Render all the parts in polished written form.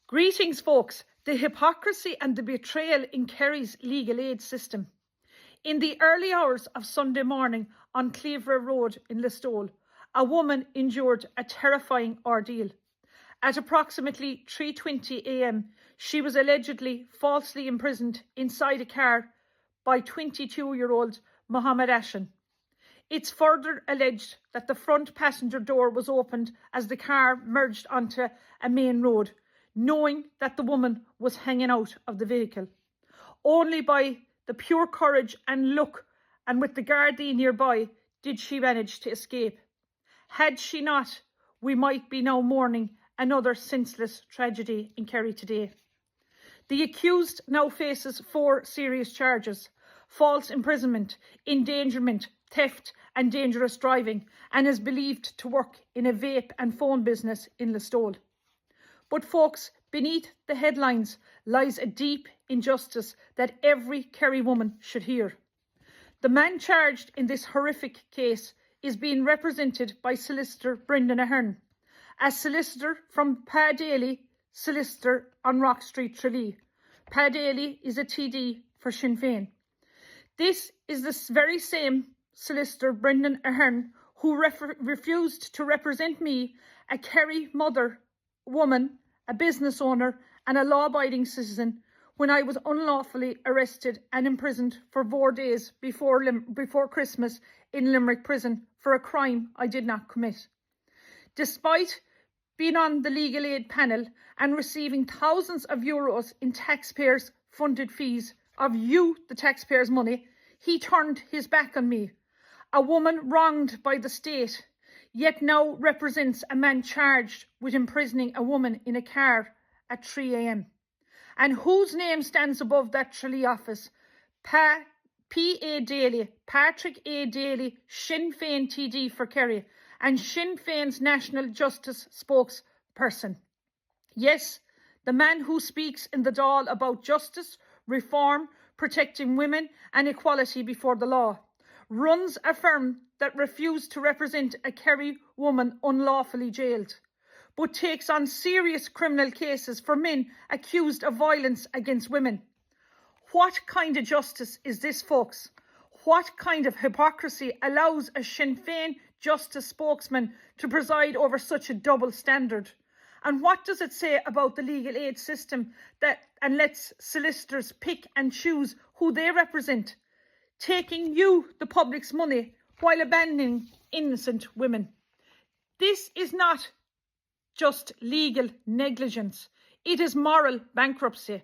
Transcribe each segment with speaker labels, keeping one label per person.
Speaker 1: Greetings, folks. The hypocrisy and the betrayal in Kerry's legal aid system. In the early hours of Sunday morning on Cleaver Road in Listowel, a woman endured a terrifying ordeal. At approximately 3:20 a.m, she was allegedly falsely imprisoned inside a car by 22-year-old Mohammed Ashan. It's further alleged that the front passenger door was opened as the car merged onto a main road, knowing that the woman was hanging out of the vehicle. Only by the pure courage and luck, and with the Gardaí nearby, did she manage to escape. Had she not, we might be now mourning another senseless tragedy in Kerry today. The accused now faces 4 serious charges: false imprisonment, endangerment, theft and dangerous driving, and is believed to work in a vape and phone business in Listowel. But folks, beneath the headlines lies a deep injustice that every Kerry woman should hear. The man charged in this horrific case is being represented by solicitor Brendan Ahern, a solicitor from Pa Daly Solicitor on Rock Street, Tralee. Pa Daly is a TD for Sinn Féin. This is the very same solicitor Brendan Ahern who refused to represent me, a Kerry mother, woman, a business owner and a law-abiding citizen, when I was unlawfully arrested and imprisoned for 4 days before Christmas in Limerick prison for a crime I did not commit. Despite being on the legal aid panel and receiving thousands of euros in taxpayers' funded fees of you, the taxpayers' money, he turned his back on me, a woman wronged by the state, yet now represents a man charged with imprisoning a woman in a car at 3 a.m. And whose name stands above that Tralee office? P.A. Daly, Patrick A. Daly, Sinn Féin TD for Kerry, and Sinn Féin's National Justice spokesperson. Yes, the man who speaks in the Dáil about justice, reform, protecting women and equality before the law, runs a firm that refused to represent a Kerry woman unlawfully jailed, but takes on serious criminal cases for men accused of violence against women. What kind of justice is this, folks? What kind of hypocrisy allows a Sinn Féin justice spokesman to preside over such a double standard? And what does it say about the legal aid system and lets solicitors pick and choose who they represent, taking you, the public's money, while abandoning innocent women? This is not just legal negligence, it is moral bankruptcy.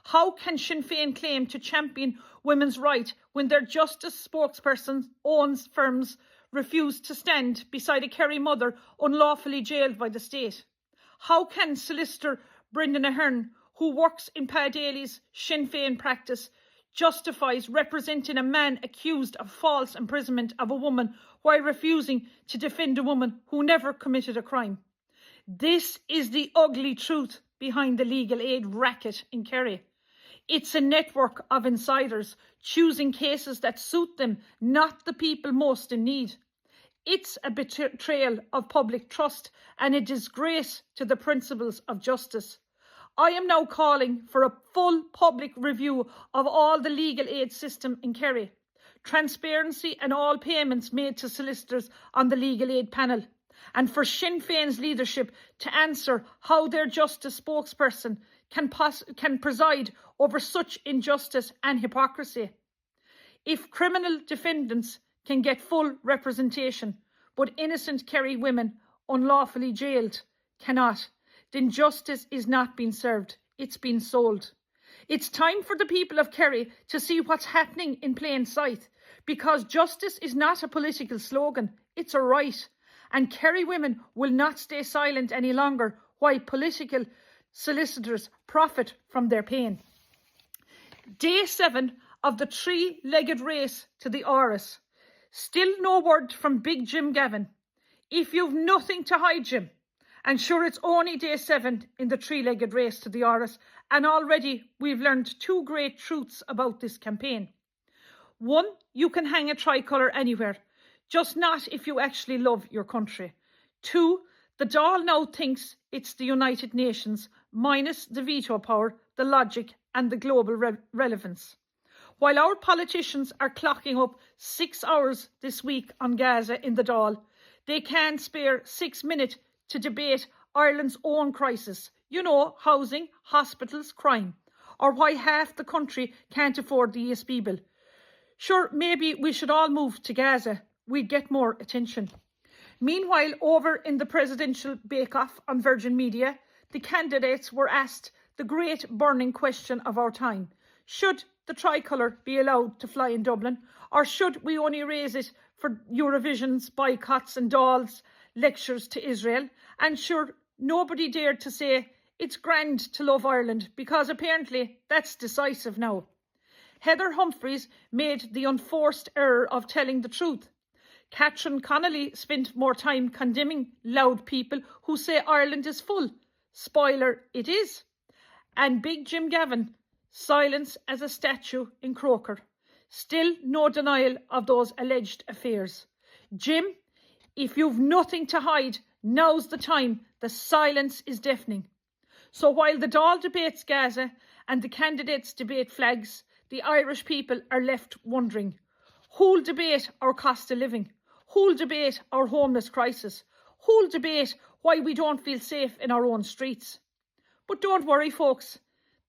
Speaker 1: How can Sinn Féin claim to champion women's right when their justice spokesperson owns firms refuse to stand beside a Kerry mother unlawfully jailed by the state? How can solicitor Brendan Ahern, who works in Pa Daly's Sinn Féin practice, justifies representing a man accused of false imprisonment of a woman while refusing to defend a woman who never committed a crime? This is the ugly truth behind the legal aid racket in Kerry. It's a network of insiders choosing cases that suit them, not the people most in need. It's a betrayal of public trust and a disgrace to the principles of justice. I am now calling for a full public review of all the legal aid system in Kerry, transparency and all payments made to solicitors on the legal aid panel, and for Sinn Féin's leadership to answer how their justice spokesperson can preside over such injustice and hypocrisy. If criminal defendants can get full representation, but innocent Kerry women unlawfully jailed cannot, then justice is not being served, it's been sold. It's time for the people of Kerry to see what's happening in plain sight, because justice is not a political slogan, it's a right. And Kerry women will not stay silent any longer while political solicitors profit from their pain. Day 7 of the 3-legged race to the Áras. Still no word from Big Jim Gavin. If you've nothing to hide, Jim, and sure, it's only day 7 in the 3-legged race to the Áras, and already we've learned 2 great truths about this campaign. 1, you can hang a tricolour anywhere, just not if you actually love your country. 2, The Dáil now thinks it's the United Nations, minus the veto power, the logic and the global relevance. While our politicians are clocking up 6 hours this week on Gaza in the Dáil, they can't spare 6 minutes to debate Ireland's own crisis. You know, housing, hospitals, crime. Or why half the country can't afford the ESB bill. Sure, maybe we should all move to Gaza. We'd get more attention. Meanwhile, over in the presidential bake-off on Virgin Media, the candidates were asked the great burning question of our time. Should the tricolour be allowed to fly in Dublin, or should we only raise it for Eurovision's boycotts and Dáil's lectures to Israel? And sure, nobody dared to say it's grand to love Ireland, because apparently that's decisive now. Heather Humphreys made the unforced error of telling the truth. Catherine Connolly spent more time condemning loud people who say Ireland is full. Spoiler, it is. And Big Jim Gavin, silence as a statue in Croker. Still no denial of those alleged affairs. Jim, if you've nothing to hide, now's the time. The silence is deafening. So while the Dáil debates Gaza and the candidates debate flags, the Irish people are left wondering, who'll debate our cost of living? Who'll debate our homeless crisis? Who'll debate why we don't feel safe in our own streets? But don't worry, folks.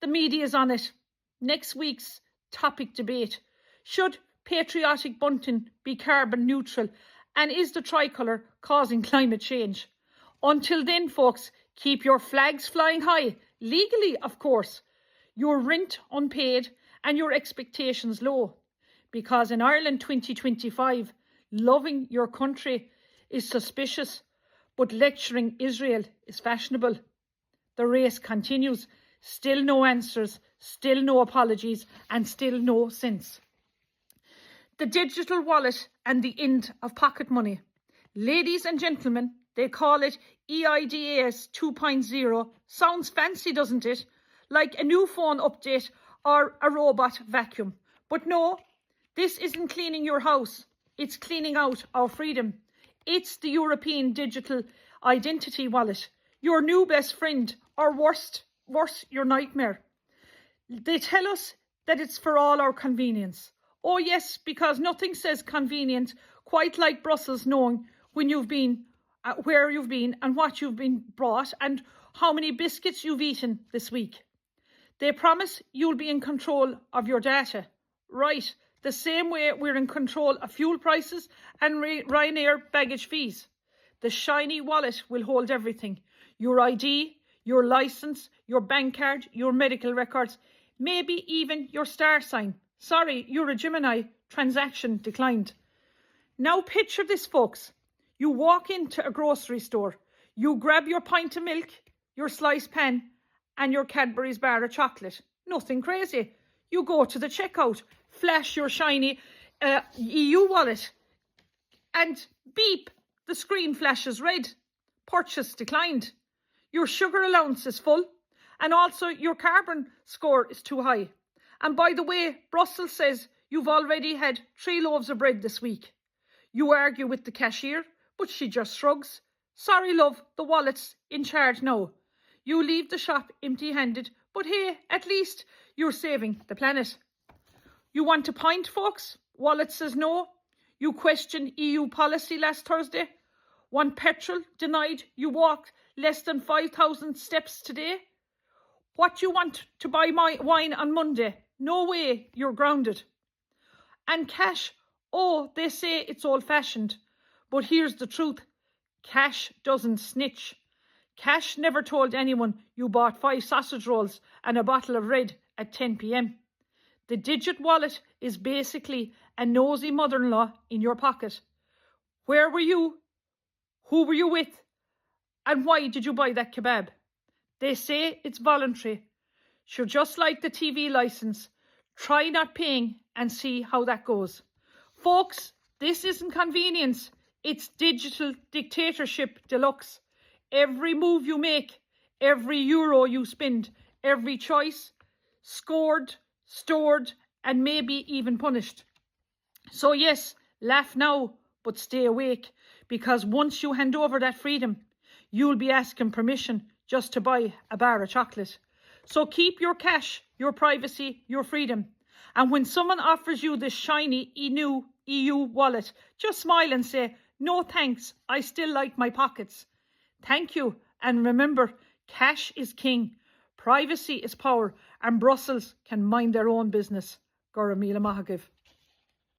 Speaker 1: The media is on it. Next week's topic debate. Should patriotic bunting be carbon neutral? And is the tricolour causing climate change? Until then, folks, keep your flags flying high. Legally, of course. Your rent unpaid and your expectations low. Because in Ireland 2025, loving your country is suspicious, but lecturing Israel is fashionable. The race continues. Still no answers, still no apologies, and still no sense. The digital wallet and the end of pocket money. Ladies and gentlemen, they call it EIDAS 2.0. Sounds fancy, doesn't it? Like a new phone update or a robot vacuum. But no, this isn't cleaning your house. It's cleaning out our freedom. It's the European Digital Identity Wallet. Your new best friend, or worse, your nightmare. They tell us that it's for all our convenience. Oh yes, because nothing says convenient quite like Brussels knowing when you've been, where you've been and what you've been brought and how many biscuits you've eaten this week. They promise you'll be in control of your data. Right, the same way we're in control of fuel prices and Ryanair baggage fees. The shiny wallet will hold everything. Your ID, your licence, your bank card, your medical records, maybe even your star sign. Sorry, you're a Gemini. Transaction declined. Now picture this, folks. You walk into a grocery store. You grab your pint of milk, your sliced pan and your Cadbury's bar of chocolate. Nothing crazy. You go to the checkout, flash your shiny EU wallet and beep, the screen flashes red. Purchase declined. Your sugar allowance is full and also your carbon score is too high. And by the way, Brussels says you've already had 3 loaves of bread this week. You argue with the cashier, but she just shrugs. Sorry, love, the wallet's in charge now. You leave the shop empty-handed, but hey, at least you're saving the planet. You want a pint, folks? Wallet says no. You questioned EU policy last Thursday. Want petrol? Denied. You walked less than 5,000 steps today. What you want to buy my wine on Monday? No way, you're grounded. And cash, oh, they say it's old-fashioned. But here's the truth. Cash doesn't snitch. Cash never told anyone you bought 5 sausage rolls and a bottle of red at 10 p.m. The digit wallet is basically a nosy mother-in-law in your pocket. Where were you? Who were you with? And why did you buy that kebab? They say it's voluntary. Sure, just like the TV licence. Try not paying and see how that goes. Folks, this isn't convenience. It's digital dictatorship deluxe. Every move you make, every euro you spend, every choice, scored, stored, and maybe even punished. So yes, laugh now, but stay awake, because once you hand over that freedom, you'll be asking permission just to buy a bar of chocolate. So keep your cash, your privacy, your freedom. And when someone offers you this shiny new EU wallet, just smile and say, no thanks, I still like my pockets. Thank you, and remember, cash is king, privacy is power, and Brussels can mind their own business. Gora Míle Maith Agaibh.